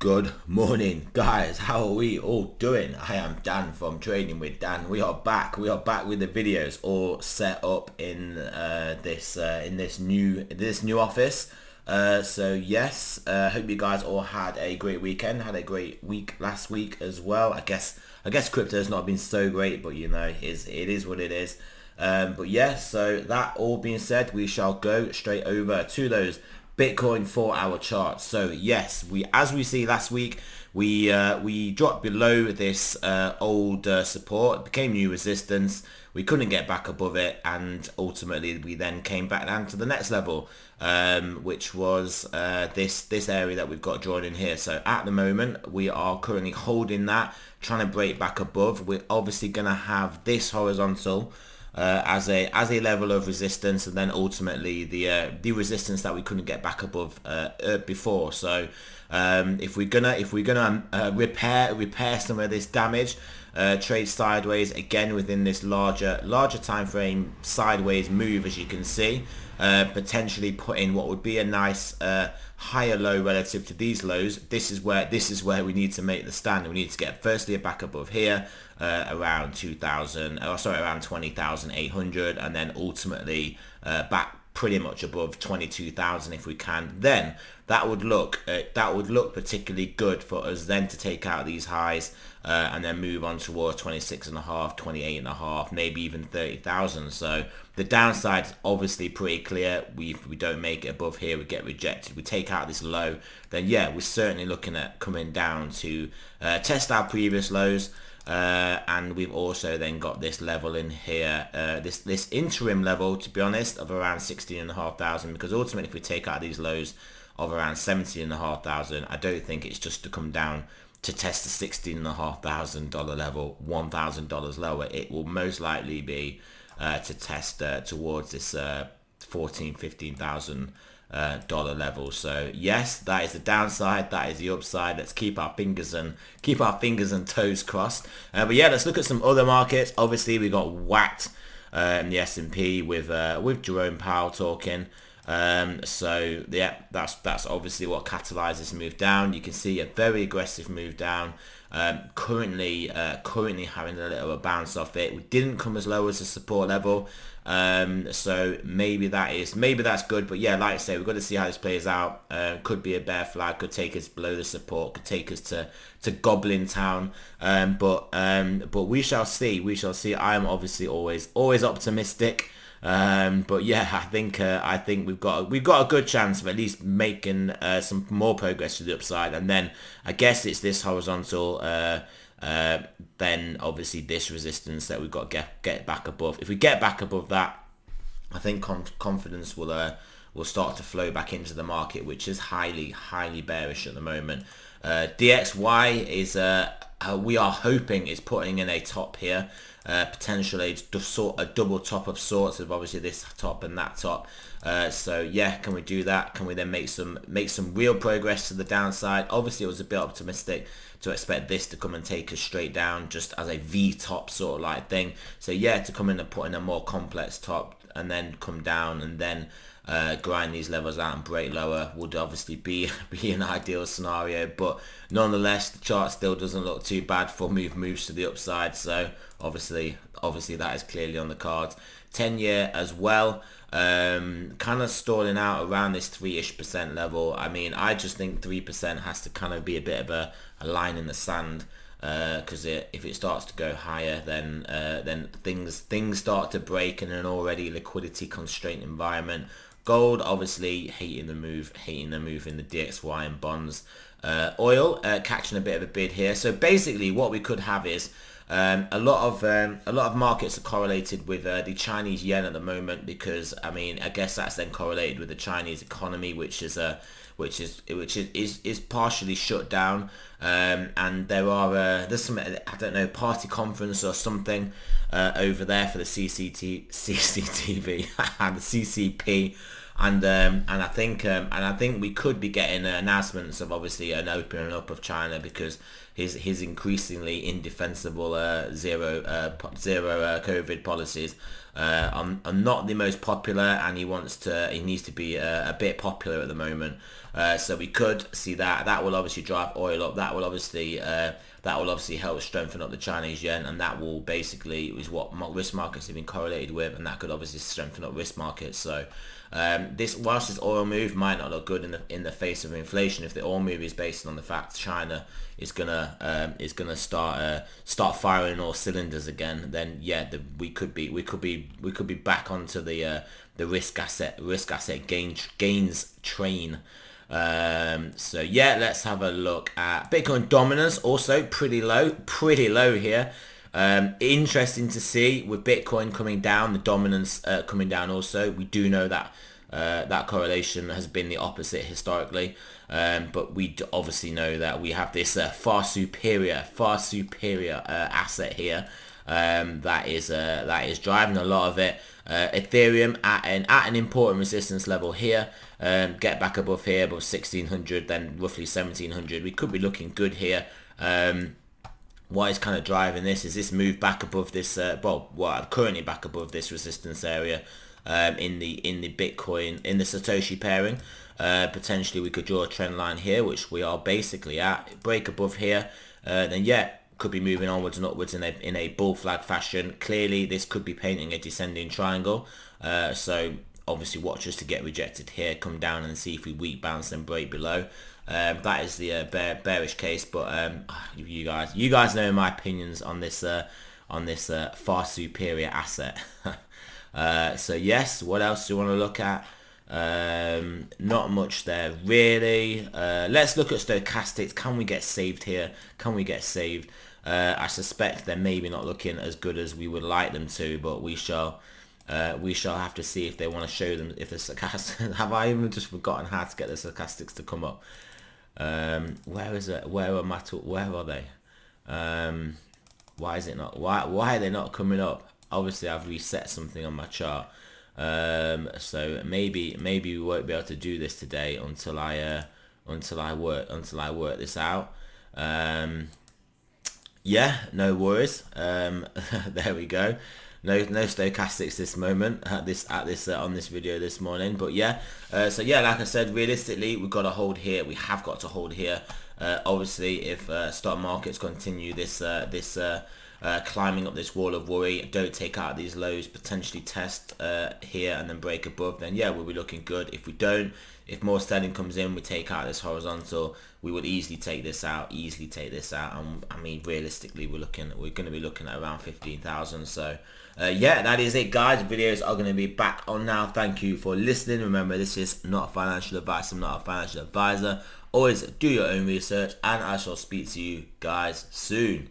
Good morning, guys. How are we all doing? I am Dan from Trading with Dan. We are back. We are back with the videos all set up in this new office. So yes, hope you guys all had a great weekend. Had a great week last week as well. I guess crypto has not been so great, but you know, it is what it is. But yeah, so that all being said, we shall go straight over to those Bitcoin 4-hour charts. So yes, as we see last week, we dropped below this old support. It became new resistance. We couldn't get back above it, and ultimately we then came back down to the next level, which was this area that we've got drawn in here. So at the moment, we are currently holding that, trying to break back above. We're obviously going to have this horizontal as a level of resistance, and then ultimately the resistance that we couldn't get back above before. So if we're gonna repair some of this damage, trade sideways again within this larger time frame sideways move, as you can see, potentially put in what would be a nice higher low relative to these lows. This is where we need to make the stand. We need to get firstly a back above here, around 20,800, and then ultimately back pretty much above 22,000 if we can. Then that would look particularly good for us then to take out these highs and then move on towards 26.5, 28.5, maybe even 30,000. So the downside is obviously pretty clear. We don't make it above here, we get rejected. We take out this low, then yeah, we're certainly looking at coming down to test our previous lows. And we've also then got this level in here, this interim level, to be honest, of around 16,500, because ultimately if we take out these lows of around 17,500, I don't think it's just to come down to test the $16,500 level, $1,000 lower. It will most likely be to test towards this 15,000 dollar level. So yes, that is the downside, that is the upside. Let's keep our fingers and toes crossed. But yeah, let's look at some other markets. Obviously we got whacked in the S&P with Jerome Powell talking. So yeah, that's obviously what catalyzed this move down. You can see a very aggressive move down. Currently having a little bounce off it. We didn't come as low as the support level, so maybe that's good. But yeah, like I say, we've got to see how this plays out. Could be a bear flag, could take us below the support, could take us to Goblin Town, but we shall see. I am obviously always optimistic. But yeah, I think we've got a good chance of at least making some more progress to the upside, and then I guess it's this horizontal, then obviously this resistance that we've got to get back above. If we get back above that, I think confidence will start to flow back into the market, which is highly bearish at the moment. DXY is we are hoping is putting in a top here. Potentially a double top of sorts of obviously this top and that top. So yeah, can we do that? Can we then make some real progress to the downside? Obviously it was a bit optimistic to expect this to come and take us straight down just as a V top sort of like thing. So yeah, to come in and put in a more complex top and then come down and then grind these levels out and break lower would obviously be an ideal scenario. But nonetheless, the chart still doesn't look too bad for moves to the upside. So obviously that is clearly on the cards. 10-year as well, kind of stalling out around this 3-ish% level. I mean, I just think 3% has to kind of be a bit of a line in the sand, because if it starts to go higher, then things start to break in an already liquidity constrained environment. Gold obviously hating the move in the DXY and bonds. Oil catching a bit of a bid here. So basically what we could have is a lot of markets are correlated with the Chinese yen at the moment, because I mean, I guess that's then correlated with the Chinese economy, which is partially shut down, and there's some, I don't know, party conference or something over there for the CCTV and the CCP. And I think we could be getting announcements of obviously an opening up of China, because his increasingly indefensible zero COVID policies are not the most popular, and he needs to be a bit popular at the moment. So we could see that will obviously drive oil up. That will obviously help strengthen up the Chinese yuan, and that will basically is what risk markets have been correlated with, and that could obviously strengthen up risk markets. So whilst this oil move might not look good in the face of inflation, if the oil move is based on the fact China is gonna start firing all cylinders again, then yeah, we could be back onto the risk asset gains train. So yeah, let's have a look at Bitcoin dominance. Also pretty low here. Interesting to see with Bitcoin coming down, the dominance coming down also. We do know that that correlation has been the opposite historically, but we obviously know that we have this far superior asset here that is driving a lot of it. Ethereum at an important resistance level here, get back above here, above 1600, then roughly 1700. We could be looking good here. What is kind of driving this is this move back above this, currently back above this resistance area in the Bitcoin, in the Satoshi pairing. Potentially we could draw a trend line here, which we are basically at. Break above here, then yeah, could be moving onwards and upwards in a bull flag fashion. Clearly this could be painting a descending triangle, so obviously watch us to get rejected here, come down and see if we weak bounce and break below. That is the bearish case, but you guys know my opinions on this far superior asset. So yes, what else do you want to look at? Not much there really. Let's look at stochastics. Can we get saved here? Can we get saved? I suspect they're maybe not looking as good as we would like them to, but we shall have to see if they want to show them if the stochastics. Have I even just forgotten how to get the stochastics to come up? Where is it? Where are they? Why is it not? Why are they not coming up? Obviously I've reset something on my chart, so maybe we won't be able to do this today until I work this out. Yeah, no worries. There we go. No stochastics this moment on this video this morning, but yeah. So yeah, like I said, realistically we've got to hold here. We have got to hold here. Obviously, if stock markets continue this climbing up this wall of worry, don't take out these lows, potentially test here and then break above, then yeah, we'll be looking good. If we don't, if more selling comes in, we take out this horizontal, we will easily take this out. And I mean, realistically, we're going to be looking at around 15,000. So yeah, that is it, guys. Videos are going to be back on now. Thank you for listening. Remember, this is not financial advice. I'm not a financial advisor. Always do your own research, and I shall speak to you guys soon.